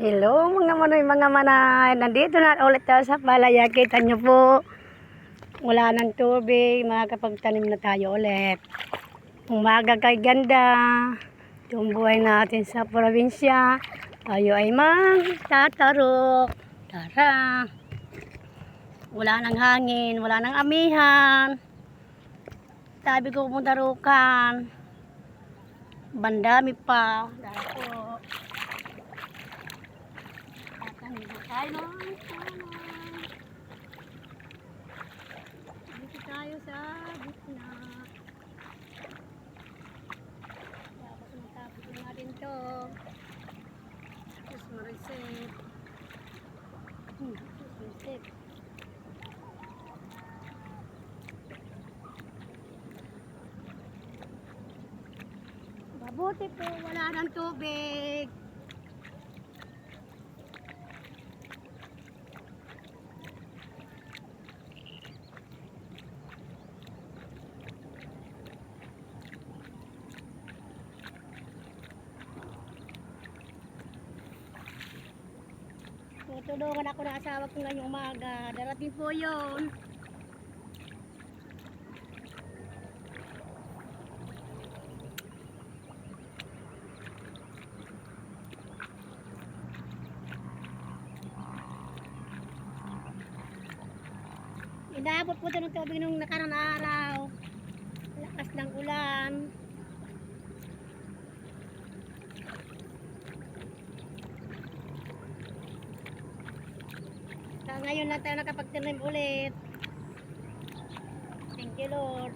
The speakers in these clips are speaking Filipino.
Hello mga manoy, mga manay. Nandito na ulit tayo sa palaya. Kita nyo po, wala ng tubig. Makakapagtanim na tayo ulit. Umaga kay ganda. Yung buhay natin sa probinsya. Tayo ay magtatarok. Tara. Wala ng hangin, wala ng amihan. Sabi ko puntarukan. Bandami pa. Dahil po. Dito tayo sa gitna. Tapos matapos na natin to. Tapos ma-reset. Reset. Mabuti po, wala ng tubig. Tutulungan ako ng asawa ko ngayong umaga. Darating po yun. Inaabot po ito ng tubig nung nakarang araw. Lakas ng ulan. Ngayon lang tayo nakapagtanim ulit. Thank you Lord.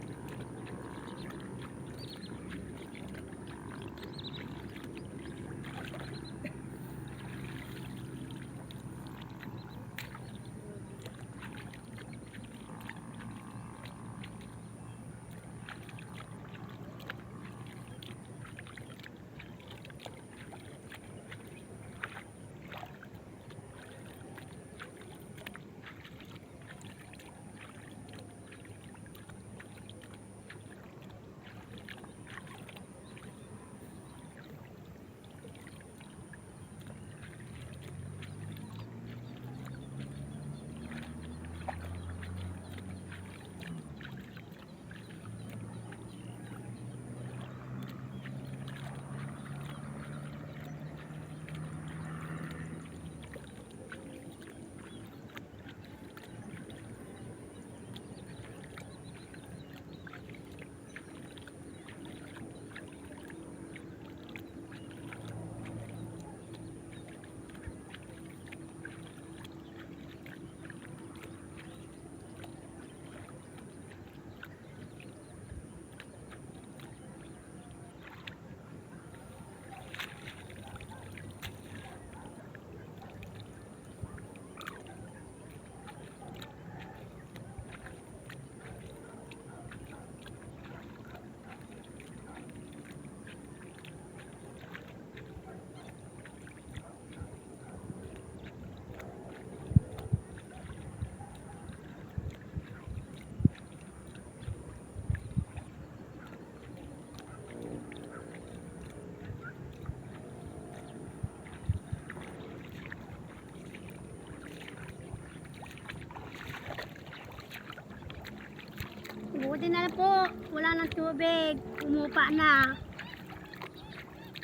Buti na lang po, wala ng tubig, umupa na.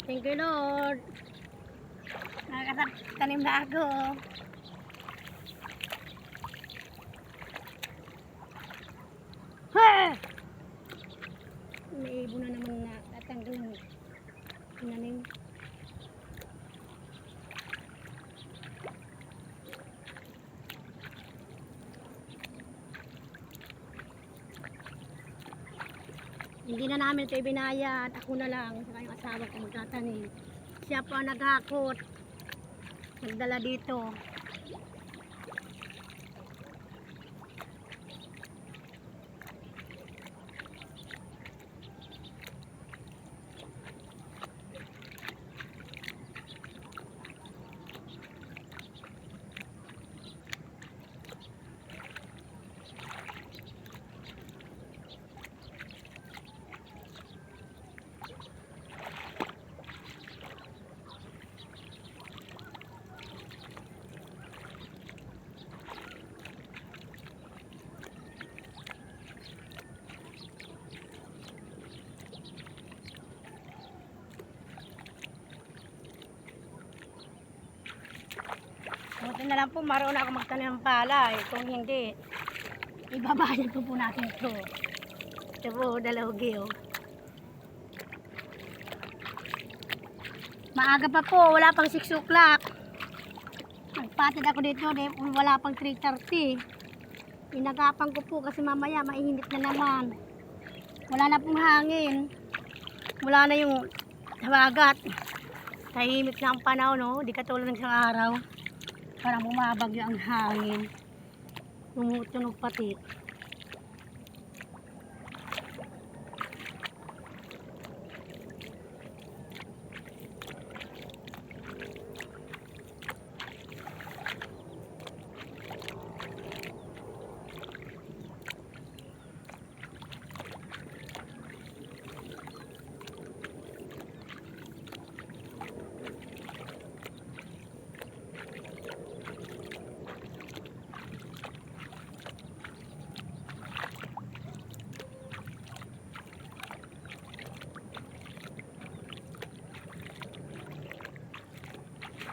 Thank you Lord. Nakakatanim na ako. Ha! May ibon na naman na tatanggal mo. Tinanim. Hindi na namin ito ibinayad. Ako na lang. Saka yung asawa ko magtatanim. Siya po ang naghakot. Nagdala dito. Buti na lang po marunong ako magtanim ng palay. Kung hindi, ibabayad po natin ito. Ito po, dalawgi oh. Maaga pa po, wala pang 6 o'clock. Nagpatid ako dito, wala pang 3:30. Inagapan ko po kasi mamaya mainit na naman. Wala na pong hangin. Wala na yung habagat. Tahimik na ang panahon, no? Di katulad ng isang araw. Parang bumabagyo ang hangin. Tumutunog pati.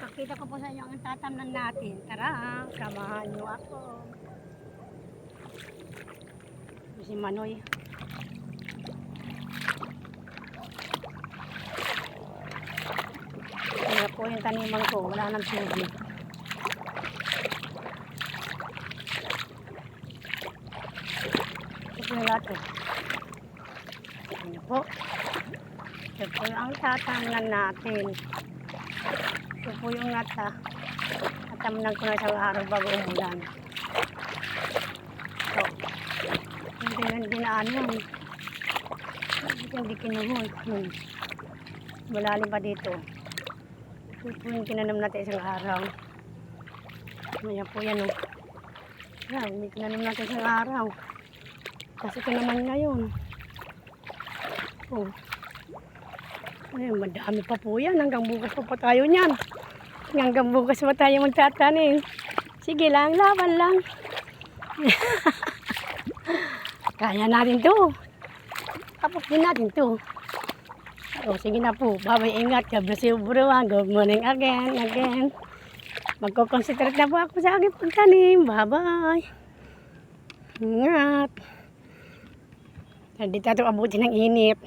Pakita ko po sa inyo ang tatamnan natin. Tara, samahan nyo ako. Si Manoy. Kaya po yung taniman ko, wala nang tubig. Ito po yung lahat oh. Ano po? Ito po ang tatamnan natin. Ito po yung nata. Natamnan ko na isang araw bago umulan. So, hindi nang dinaan yun. Hindi kinuhod. Malalim pa dito. Ito po yung kinanam natin isang araw. Ayan po yan o. Yan, may kinanam natin isang araw. Kasi ito naman ngayon. Oh. Ayun, madami pa po yan. Hanggang bukas pa tayo niyan. Hanggang bukas pa tayo magtatanim. Sige lang, laban lang. Kaya natin to. Tapos din natin to. O, sige na po. Babay, ingat. God bless you, everyone. Good morning again. Magko-concentrate na po ako sa aking pagtanim. Bye-bye. Ingat. Hindi tayo abutin ng init.